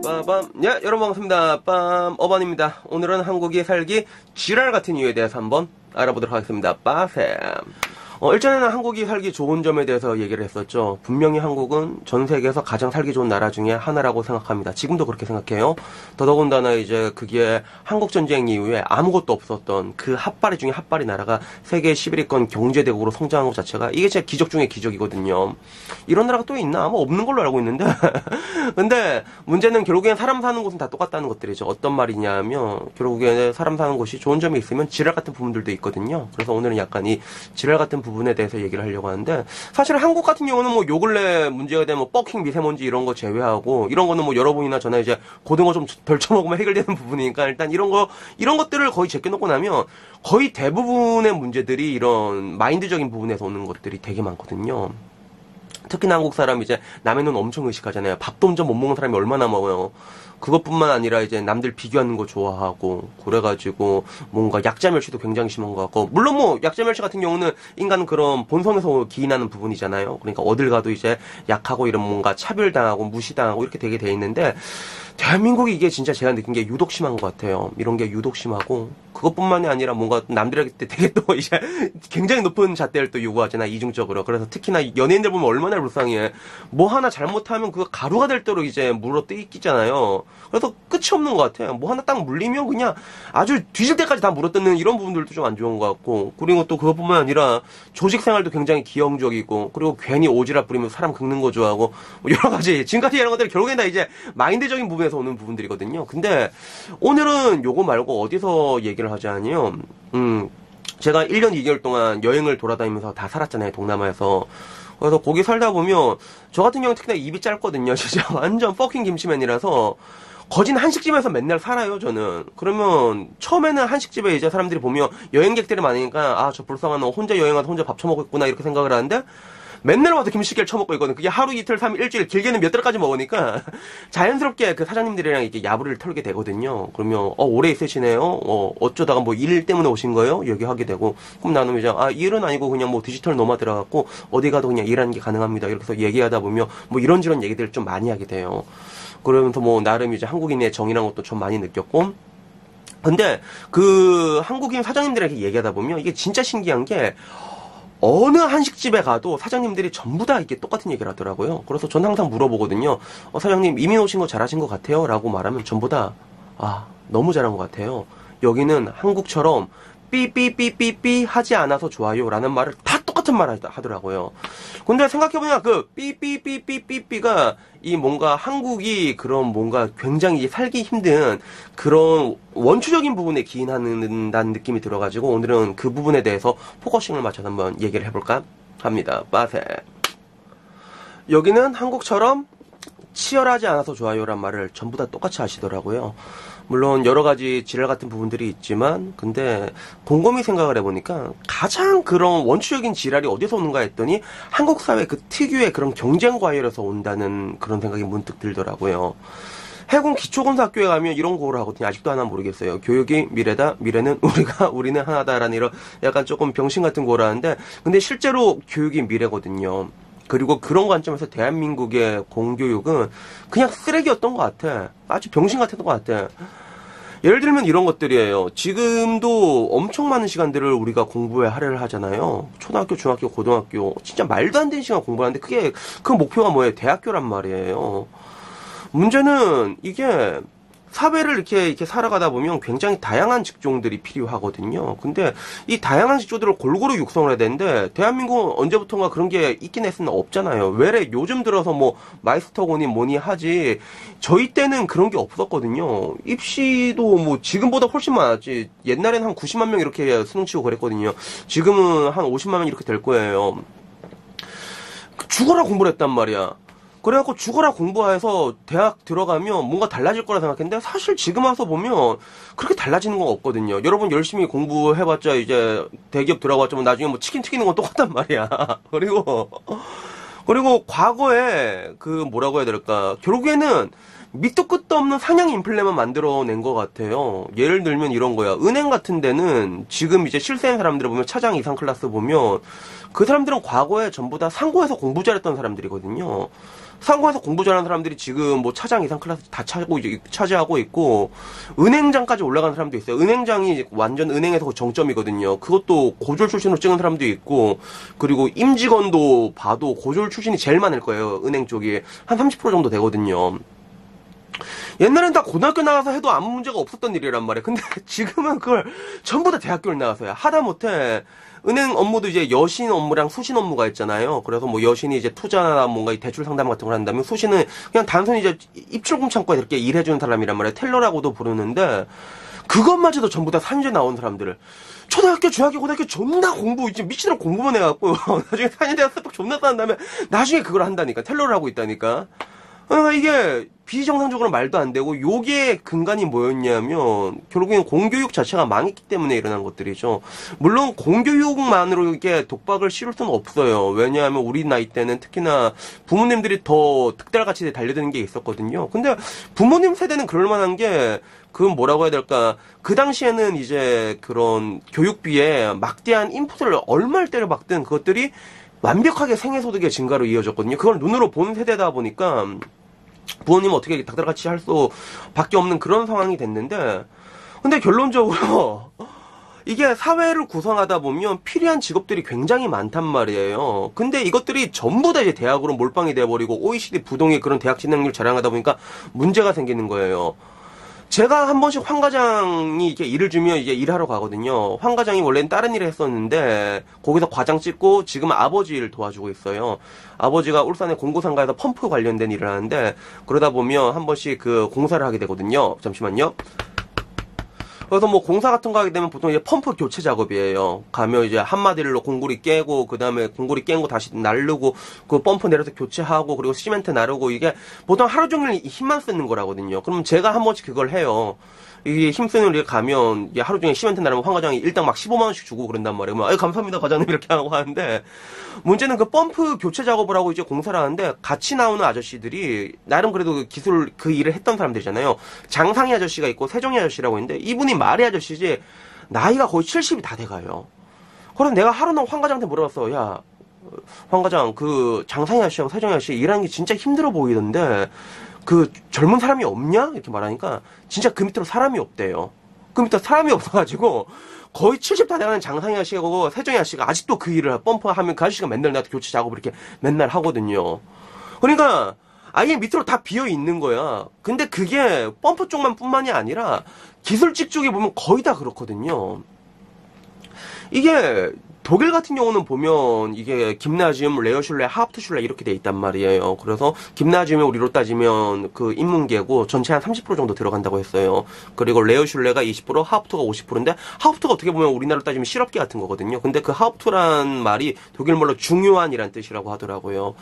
빠밤. 예, 여러분 반갑습니다. 빰, 어반입니다. 오늘은 한국이 살기 지랄 같은 이유에 대해서 한번 알아보도록 하겠습니다. 빠셈. 일전에는 한국이 살기 좋은 점에 대해서 얘기를 했었죠. 분명히 한국은 전 세계에서 가장 살기 좋은 나라 중에 하나라고 생각합니다. 지금도 그렇게 생각해요. 더더군다나 이제 그게 한국전쟁 이후에 아무것도 없었던 그 핫바리 중에 핫바리 나라가 세계 11위권 경제대국으로 성장한 것 자체가 이게 진짜 기적 중에 기적이거든요. 이런 나라가 또 있나? 아마 없는 걸로 알고 있는데. 근데 문제는 결국엔 사람 사는 곳은 다 똑같다는 것들이죠. 어떤 말이냐면 결국에는 사람 사는 곳이 좋은 점이 있으면 지랄 같은 부분들도 있거든요. 그래서 오늘은 약간 이 지랄 같은 부분에 대해서 얘기를 하려고 하는데, 사실 한국 같은 경우는 뭐 요 근래 문제가 된 뭐 버킹 미세먼지 이런 거 제외하고 이런 거는 뭐 여러분이나 저나 이제 고등어 좀 덜 처먹으면 해결되는 부분이니까 일단 이런 것들을 거의 제껴놓고 나면 거의 대부분의 문제들이 이런 마인드적인 부분에서 오는 것들이 되게 많거든요. 특히나 한국 사람 이제 남의 눈 엄청 의식하잖아요. 밥도 혼자 못 먹는 사람이 얼마나 먹어요. 그것뿐만 아니라 이제 남들 비교하는 거 좋아하고, 그래가지고 뭔가 약자멸시도 굉장히 심한 것 같고, 물론 뭐 약자멸시 같은 경우는 인간은 그런 본성에서 기인하는 부분이잖아요. 그러니까 어딜 가도 이제 약하고 이런 뭔가 차별당하고 무시당하고 이렇게 되게 돼 있는데, 대한민국이 이게 진짜 제가 느낀 게 유독 심한 것 같아요. 이런 게 유독 심하고, 그것뿐만이 아니라 뭔가 남들에게 되게 또 이제 굉장히 높은 잣대를 또 요구하잖아, 이중적으로. 그래서 특히나 연예인들 보면 얼마나 불쌍해. 뭐 하나 잘못하면 그거 가루가 될 대로 이제 물어 뜯기잖아요. 그래서 끝이 없는 것 같아요. 뭐 하나 딱 물리면 그냥 아주 뒤질 때까지 다 물어뜯는 이런 부분들도 좀 안 좋은 것 같고, 그리고 또 그것뿐만 아니라 조직 생활도 굉장히 기형적이고, 그리고 괜히 오지랖 부리면서 사람 긁는 거 좋아하고, 뭐 여러 가지 지금까지 이런 것들 결국엔 다 이제 마인드적인 부분에서 오는 부분들이거든요. 근데 오늘은 요거 말고 어디서 얘기를 하자니요. 제가 1년 2개월 동안 여행을 돌아다니면서 다 살았잖아요, 동남아에서. 그래서 거기 살다 보면 저 같은 경우는 특히나 입이 짧거든요. 진짜 완전 퍼킹 김치맨이라서 거진 한식집에서 맨날 살아요, 저는. 그러면 처음에는 한식집에 이제 사람들이 보면 여행객들이 많으니까 아, 저 불쌍한 너 혼자 여행 와서 혼자 밥 처먹었구나 이렇게 생각을 하는데, 맨날 와서 김치찌개를 처먹고 있거든. 그게 하루, 이틀, 3일, 일주일, 길게는 몇 달까지 먹으니까 자연스럽게 그 사장님들이랑 이렇게 야부를 털게 되거든요. 그러면 오래 있으시네요. 어쩌다가 뭐 일 때문에 오신 거예요? 얘기하게 되고, 그럼 나는 이제 일은 아니고 그냥 뭐 디지털 노마드라 갖고 어디 가도 그냥 일하는 게 가능합니다. 이렇게 해서 얘기하다 보면 뭐 이런저런 얘기들을 좀 많이 하게 돼요. 그러면서 뭐 나름 이제 한국인의 정이라는 것도 좀 많이 느꼈고, 근데 그 한국인 사장님들에게 얘기하다 보면 이게 진짜 신기한 게, 어느 한식집에 가도 사장님들이 전부 다 이렇게 똑같은 얘기를 하더라고요. 그래서 전 항상 물어보거든요. 사장님 이민 오신 거 잘하신 것 같아요? 라고 말하면 전부 다 너무 잘한 것 같아요. 여기는 한국처럼 삐삐삐삐삐 하지 않아서 좋아요 라는 말을 다 똑같은 말 하더라고요. 근데 생각해보면 그 삐삐삐삐삐삐가 이 뭔가 한국이 그런 뭔가 굉장히 살기 힘든 그런 원초적인 부분에 기인한다는 느낌이 들어가지고 오늘은 그 부분에 대해서 포커싱을 맞춰서 한번 얘기를 해볼까 합니다. 빠세. 여기는 한국처럼 치열하지 않아서 좋아요란 말을 전부 다 똑같이 하시더라고요. 물론 여러 가지 지랄 같은 부분들이 있지만, 근데 곰곰이 생각을 해보니까 가장 그런 원초적인 지랄이 어디서 오는가 했더니 한국 사회 그 특유의 그런 경쟁 과열에서 온다는 그런 생각이 문득 들더라고요. 해군 기초군사학교에 가면 이런 거를 하거든요. 아직도 하나 모르겠어요. 교육이 미래다, 미래는 우리는 하나다라는 이런 약간 조금 병신 같은 거를 하는데, 근데 실제로 교육이 미래거든요. 그리고 그런 관점에서 대한민국의 공교육은 그냥 쓰레기였던 것 같아. 아주 병신 같았던 것 같아. 예를 들면 이런 것들이에요. 지금도 엄청 많은 시간들을 우리가 공부에 할애를 하잖아요. 초등학교, 중학교, 고등학교. 진짜 말도 안 되는 시간 공부하는데 그 목표가 뭐예요? 대학교란 말이에요. 문제는 이게 사회를 이렇게 살아가다 보면 굉장히 다양한 직종들이 필요하거든요. 근데 이 다양한 직종들을 골고루 육성을 해야 되는데, 대한민국은 언제부턴가 그런 게 있긴 했으나 없잖아요. 왜 요즘 들어서 뭐 마이스터고니 뭐니 하지, 저희 때는 그런 게 없었거든요. 입시도 뭐 지금보다 훨씬 많았지. 옛날에는 한 90만 명 이렇게 수능 치고 그랬거든요. 지금은 한 50만 명 이렇게 될 거예요. 죽어라 공부를 했단 말이야. 그래갖고 죽어라 공부해서 대학 들어가면 뭔가 달라질 거라 생각했는데, 사실 지금 와서 보면 그렇게 달라지는 건 없거든요. 여러분 열심히 공부해봤자 이제 대기업 들어가봤자 나중에 뭐 치킨 튀기는 건 똑같단 말이야. 그리고 과거에 그 뭐라고 해야 될까, 결국에는 밑도 끝도 없는 상향 인플레만 만들어낸 것 같아요. 예를 들면 이런 거야. 은행 같은 데는 지금 이제 실세인 사람들을 보면 차장 이상 클래스 보면 그 사람들은 과거에 전부 다 상고에서 공부 잘했던 사람들이거든요. 상고에서 공부 잘하는 사람들이 지금 뭐 차장 이상 클래스 다 차지하고 있고, 은행장까지 올라간 사람도 있어요. 은행장이 완전 은행에서 정점이거든요. 그것도 고졸 출신으로 찍은 사람도 있고, 그리고 임직원도 봐도 고졸 출신이 제일 많을 거예요. 은행 쪽이. 한 30% 정도 되거든요. 옛날엔 다 고등학교 나와서 해도 아무 문제가 없었던 일이란 말이야. 근데 지금은 그걸 전부 다 대학교를 나와서야. 하다못해 은행 업무도 이제 여신 업무랑 수신 업무가 있잖아요. 그래서 뭐 여신이 이제 투자나 뭔가 대출 상담 같은 걸 한다면, 수신은 그냥 단순히 이제 입출금 창구에 이렇게 일해주는 사람이란 말이야. 텔러라고도 부르는데, 그것마저도 전부 다 산유제 나온 사람들을. 초등학교, 중학교, 고등학교 존나 공부, 이제 미친으로 공부만 해갖고, 나중에 산유대학 스펙 존나 쌓은 다음에, 나중에 그걸 한다니까. 텔러를 하고 있다니까. 이게 비정상적으로 말도 안 되고, 요게 근간이 뭐였냐면 결국엔 공교육 자체가 망했기 때문에 일어난 것들이죠. 물론 공교육만으로 이게 독박을 씌울 수는 없어요. 왜냐하면 우리 나이 때는 특히나 부모님들이 더 득달같이 달려드는 게 있었거든요. 근데 부모님 세대는 그럴 만한 게, 그건 뭐라고 해야 될까, 그 당시에는 이제 그런 교육비에 막대한 인풋을 얼마를 때려박든 그것들이 완벽하게 생애소득의 증가로 이어졌거든요. 그걸 눈으로 본 세대다 보니까 부모님은 어떻게 닥달같이 할 수밖에 없는 그런 상황이 됐는데, 근데 결론적으로 이게 사회를 구성하다 보면 필요한 직업들이 굉장히 많단 말이에요. 근데 이것들이 전부 다 이제 대학으로 몰빵이 돼버리고 OECD 부동의 그런 대학 진학률 자랑하다 보니까 문제가 생기는 거예요. 제가 한 번씩 황 과장이 이렇게 일을 주면 이제 일하러 가거든요. 황 과장이 원래는 다른 일을 했었는데 거기서 과장 찍고 지금 아버지 일을 도와주고 있어요. 아버지가 울산의 공구상가에서 펌프 관련된 일을 하는데, 그러다 보면 한 번씩 그 공사를 하게 되거든요. 잠시만요. 그래서 뭐 공사 같은 거 하게 되면 보통 이제 펌프 교체 작업이에요. 가면 이제 한마디로 공구리 깨고, 그 다음에 공구리 깬 거 다시 나르고, 그 펌프 내려서 교체하고, 그리고 시멘트 나르고, 이게 보통 하루 종일 힘만 쓰는 거라거든요. 그럼 제가 한 번씩 그걸 해요. 이게 힘쓰는 일 가면 하루 종일 시멘트 나르면 황 과장이 일당 막 15만원씩 주고 그런단 말이에요. 아유, 감사합니다 과장님 이렇게 하고 하는데, 문제는 그 펌프 교체 작업을 하고 이제 공사를 하는데, 같이 나오는 아저씨들이 나름 그래도 기술 그 일을 했던 사람들이잖아요. 장상희 아저씨가 있고 세종이 아저씨라고 있는데, 이분이 말이 아저씨지 나이가 거의 70이 다 돼가요. 그래서 내가 하루는 황 과장한테 물어봤어. 야, 황 과장, 그 장상희 아저씨하고 세종이 아저씨 일하는 게 진짜 힘들어 보이던데 그 젊은 사람이 없냐? 이렇게 말하니까 진짜 그 밑으로 사람이 없대요. 그 밑으로 사람이 없어가지고 거의 70 다 돼가는 장상희 아저씨하고 세종이 아저씨가 아직도 그 일을 펌프 하면 그 아저씨가 맨날 나한테 교체 작업을 이렇게 맨날 하거든요. 그러니까 아예 밑으로 다 비어 있는 거야. 근데 그게 펌프 쪽만 뿐만이 아니라 기술직 쪽에 보면 거의 다 그렇거든요. 이게 독일 같은 경우는 보면 이게 김나지움, 레어슐레, 하프트슐레 이렇게 돼 있단 말이에요. 그래서 김나지움이 우리로 따지면 그 인문계고 전체 한 30% 정도 들어간다고 했어요. 그리고 레어슐레가 20%, 하프트가 50%인데, 하프트가 어떻게 보면 우리나라로 따지면 실업계 같은 거거든요. 근데 그 하프트란 말이 독일말로 중요한이란 뜻이라고 하더라고요.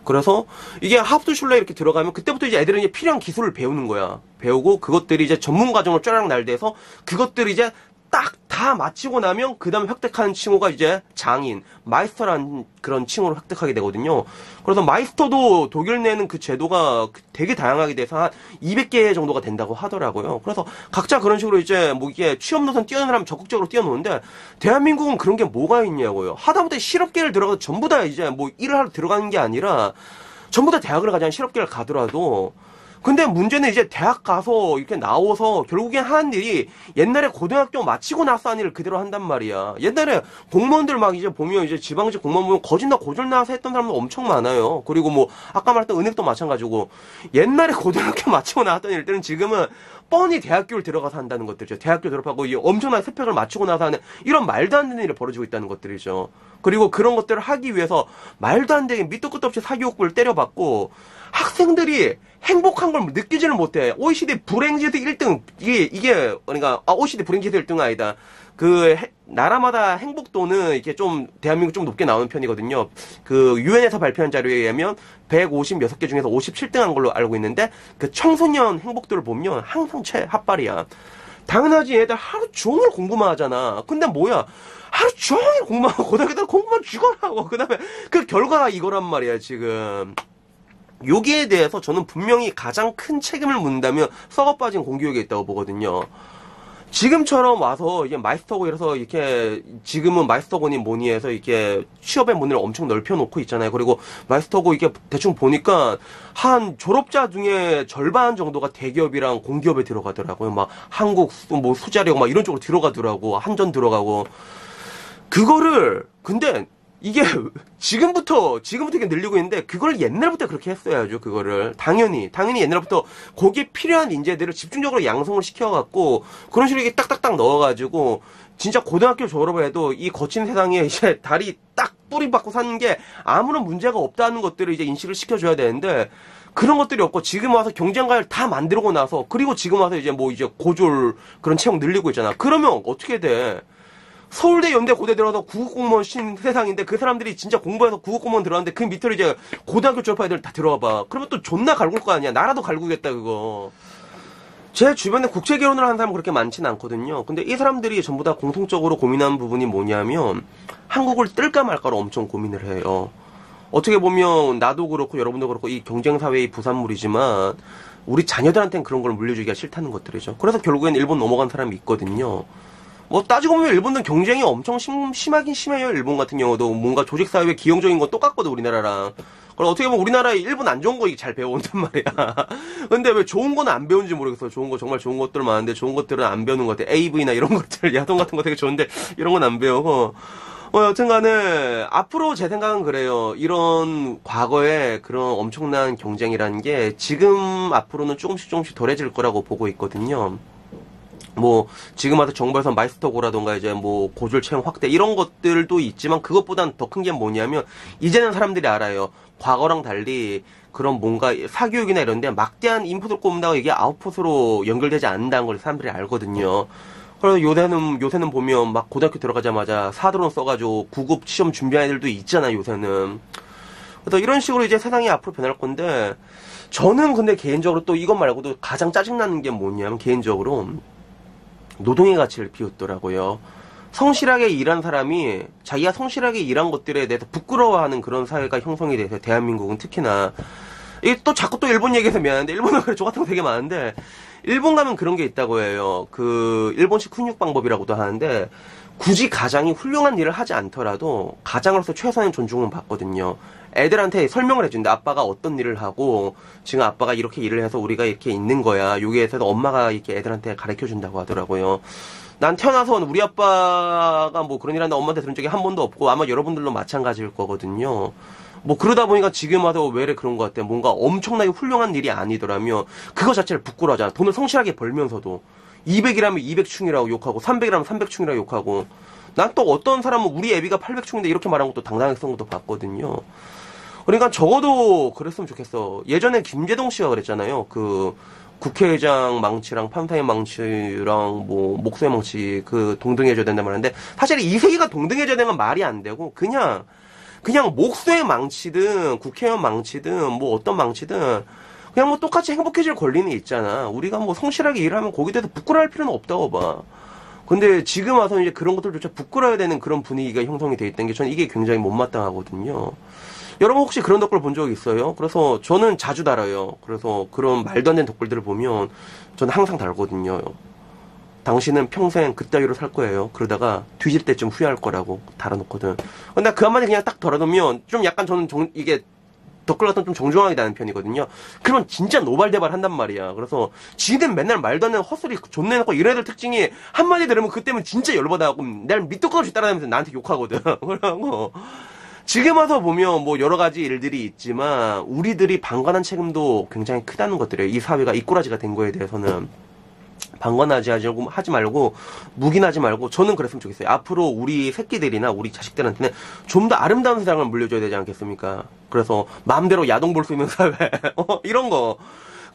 그래서 이게 하프트슐레 이렇게 들어가면 그때부터 이제 애들은 이제 필요한 기술을 배우는 거야. 배우고 그것들이 이제 전문 과정을 쫙 날대서 그것들이 이제 딱 다 마치고 나면 그 다음에 획득하는 칭호가 이제 장인, 마이스터라는 그런 칭호를 획득하게 되거든요. 그래서 마이스터도 독일 내는 그 제도가 되게 다양하게 돼서 한 200개 정도가 된다고 하더라고요. 그래서 각자 그런 식으로 이제 뭐 이게 취업 노선 뛰어는 사람 적극적으로 뛰어노는데, 대한민국은 그런 게 뭐가 있냐고요. 하다못해 실업계를 들어가서 전부 다 이제 뭐 일을 하러 들어가는 게 아니라 전부 다 대학을 가지 않은 실업계를 가더라도, 근데 문제는 이제 대학 가서 이렇게 나와서 결국엔 하는 일이 옛날에 고등학교 마치고 나서 한 일을 그대로 한단 말이야. 옛날에 공무원들 막 이제 보면 이제 지방직 공무원 보면 거짓나 고졸 나와서 했던 사람도 엄청 많아요. 그리고 뭐 아까 말했던 은행도 마찬가지고, 옛날에 고등학교 마치고 나왔던 일들은 지금은 뻔히 대학교를 들어가서 한다는 것들이죠. 대학교 졸업하고 이 엄청난 스펙을 마치고 나서 하는 이런 말도 안 되는 일을 벌어지고 있다는 것들이죠. 그리고 그런 것들을 하기 위해서 말도 안 되게 밑도 끝도 없이 사교육부를 때려받고 학생들이 행복한 걸 느끼지를 못해. OECD 불행지수 1등, 이게, 그러니까, OECD 불행지수 1등은 아니다. 나라마다 행복도는 이렇게 좀, 대한민국 좀 높게 나오는 편이거든요. 유엔에서 발표한 자료에 의하면 156개 중에서 57등 한 걸로 알고 있는데, 그 청소년 행복도를 보면 항상 최하빨이야. 당연하지, 얘들 하루 종일 공부만 하잖아. 근데 뭐야? 하루 종일 공부만 하고, 고등학교 때 공부만 죽어라 하고, 그 다음에 그 결과가 이거란 말이야, 지금. 여기에 대해서 저는 분명히 가장 큰 책임을 묻는다면 썩어 빠진 공교육에 있다고 보거든요. 지금처럼 와서 이게 마이스터고에서 이렇게 지금은 마이스터고니 뭐니 해서 이렇게 취업의 문을 엄청 넓혀놓고 있잖아요. 그리고 마이스터고 이렇게 대충 보니까 한 졸업자 중에 절반 정도가 대기업이랑 공기업에 들어가더라고요. 막 한국 뭐 수자력 막 이런 쪽으로 들어가더라고. 한전 들어가고. 그거를 근데 이게 지금부터 이게 늘리고 있는데 그걸 옛날부터 그렇게 했어야죠. 그거를 당연히 옛날부터 거기에 필요한 인재들을 집중적으로 양성을 시켜갖고 그런 식으로 이게 딱딱딱 넣어가지고 진짜 고등학교 졸업을 해도 이 거친 세상에 이제 다리 딱 뿌리 박고 사는 게 아무런 문제가 없다는 것들을 이제 인식을 시켜줘야 되는데 그런 것들이 없고 지금 와서 경쟁과를 다 만들고 나서 그리고 지금 와서 이제 뭐 이제 고졸 그런 채용 늘리고 있잖아. 그러면 어떻게 돼? 서울대, 연대, 고대 들어가서 구급공무원 신 세상인데 그 사람들이 진짜 공부해서 구급공무원 들어갔는데 그 밑으로 이제 고등학교 졸업한 애들 다 들어와 봐. 그러면 또 존나 갈굴 거 아니야. 나라도 갈구겠다 그거. 제 주변에 국제 결혼을 하는 사람은 그렇게 많지는 않거든요. 근데 이 사람들이 전부 다 공통적으로 고민하는 부분이 뭐냐면 한국을 뜰까 말까로 엄청 고민을 해요. 어떻게 보면 나도 그렇고 여러분도 그렇고 이 경쟁사회의 부산물이지만 우리 자녀들한테는 그런 걸 물려주기가 싫다는 것들이죠. 그래서 결국엔 일본 넘어간 사람이 있거든요. 뭐 따지고 보면 일본은 경쟁이 엄청 심하긴 심해요. 일본 같은 경우도 뭔가 조직사회 기형적인 건 똑같거든 우리나라랑. 그럼 어떻게 보면 우리나라에 일본 안 좋은 거 잘 배워온단 말이야. 근데 왜 좋은 거는 안 배운지 모르겠어. 좋은 거 정말 좋은 것들 많은데 좋은 것들은 안 배우는 것 같아. AV나 이런 것들 야동 같은 거 되게 좋은데 이런 건 안 배우고. 여튼간에 앞으로 제 생각은 그래요. 이런 과거에 그런 엄청난 경쟁이라는 게 지금 앞으로는 조금씩 덜해질 거라고 보고 있거든요. 뭐 지금 와서 정부에서 마이스터고라던가 이제 뭐 고졸 채용 확대 이런 것들도 있지만 그것보단 더 큰 게 뭐냐면 이제는 사람들이 알아요. 과거랑 달리 그런 뭔가 사교육이나 이런 데 막대한 인풋을 꼽는다고 이게 아웃풋으로 연결되지 않는다는 걸 사람들이 알거든요. 그래서 요새는 보면 막 고등학교 들어가자마자 사드론 써가지고 구급 시험 준비하는 애들도 있잖아 요새는. 그래서 이런 식으로 이제 세상이 앞으로 변할 건데 저는 근데 개인적으로 또 이것 말고도 가장 짜증나는 게 뭐냐면 개인적으로 노동의 가치를 비웃더라고요. 성실하게 일한 사람이 자기가 성실하게 일한 것들에 대해서 부끄러워하는 그런 사회가 형성이 돼서 대한민국은 특히나 이게 또 자꾸 또 일본 얘기해서 미안한데 일본은 그래 저 같은 거 되게 많은데 일본 가면 그런 게 있다고 해요. 그 일본식 훈육 방법이라고도 하는데 굳이 가장이 훌륭한 일을 하지 않더라도 가장으로서 최소한의 존중은 받거든요. 애들한테 설명을 해준다. 아빠가 어떤 일을 하고 지금 아빠가 이렇게 일을 해서 우리가 이렇게 있는 거야. 여기에 대해서 엄마가 이렇게 애들한테 가르쳐준다고 하더라고요. 난 태어나서 우리 아빠가 뭐 그런 일 하는데 엄마한테 들은 적이 한 번도 없고 아마 여러분들도 마찬가지일 거거든요. 뭐 그러다 보니까 지금 와서 왜 그런 것 같아. 뭔가 엄청나게 훌륭한 일이 아니더라면 그거 자체를 부끄러워하잖아. 돈을 성실하게 벌면서도 200이라면 200충이라고 욕하고 300이라면 300충이라고 욕하고 난 또 어떤 사람은 우리 애비가 800충인데 이렇게 말한 것도 당당했던 것도 봤거든요. 그러니까 적어도 그랬으면 좋겠어. 예전에 김재동 씨가 그랬잖아요. 그 국회의장 망치랑 판사의 망치랑 뭐 목소의 망치 그 동등해져야 된단 말인데 사실 이 세계가 동등해져야 되는 건 말이 안 되고 그냥 목소의 망치든 국회의원 망치든 뭐 어떤 망치든 그냥 뭐 똑같이 행복해질 권리는 있잖아. 우리가 뭐 성실하게 일하면 거기에 대해서 부끄러워할 필요는 없다고 봐. 근데 지금 와서 이제 그런 것들조차 부끄러워야 되는 그런 분위기가 형성이 돼 있다는 게 저는 이게 굉장히 못마땅하거든요. 여러분 혹시 그런 댓글 본 적 있어요? 그래서 저는 자주 달아요. 그래서 그런 말도 안 되는 댓글들을 보면 저는 항상 달거든요. 당신은 평생 그따위로 살 거예요. 그러다가 뒤질 때쯤 후회할 거라고 달아놓거든. 근데 그 한마디 그냥 딱 달아놓으면 좀 약간 저는 이게 댓글 같은 좀 정중하게 다는 편이거든요. 그러면 진짜 노발대발 한단 말이야. 그래서 지는 맨날 말도 안 되는 헛소리 존내놓고 이런 애들 특징이 한마디 들으면 그때면 진짜 열받아갖고 날 밑도 끝 없이 따라다니면서 나한테 욕하거든. 그러고 지금 와서 보면 뭐 여러 가지 일들이 있지만 우리들이 방관한 책임도 굉장히 크다는 것들이에요. 이 사회가 이 꼬라지가 된 거에 대해서는 방관하지 말고 묵인하지 말고 저는 그랬으면 좋겠어요. 앞으로 우리 새끼들이나 우리 자식들한테는 좀 더 아름다운 세상을 물려줘야 되지 않겠습니까? 그래서 마음대로 야동 볼 수 있는 사회 이런 거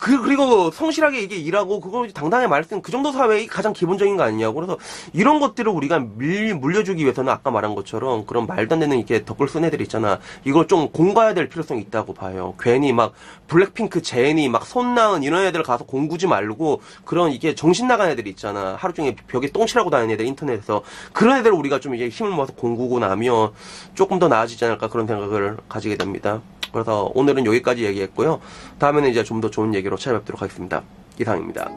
그리고 성실하게 이게 일하고 그거 당당하게 말씀 그 정도 사회가 가장 기본적인 거 아니냐고. 그래서 이런 것들을 우리가 물려주기 위해서는 아까 말한 것처럼 그런 말도 안 되는 이렇게 댓글 쓴 애들 있잖아. 이걸 좀 공부해야 될 필요성이 있다고 봐요. 괜히 막 블랙핑크 제니 막 손나은 이런 애들 가서 공부지 말고 그런 이게 정신 나간 애들 있잖아. 하루 종일 벽에 똥칠하고 다니는 애들 인터넷에서 그런 애들을 우리가 좀 이제 힘을 모아서 공부고 나면 조금 더 나아지지 않을까 그런 생각을 가지게 됩니다. 그래서 오늘은 여기까지 얘기했고요. 다음에는 이제 좀 더 좋은 얘기로 찾아뵙도록 하겠습니다. 이상입니다.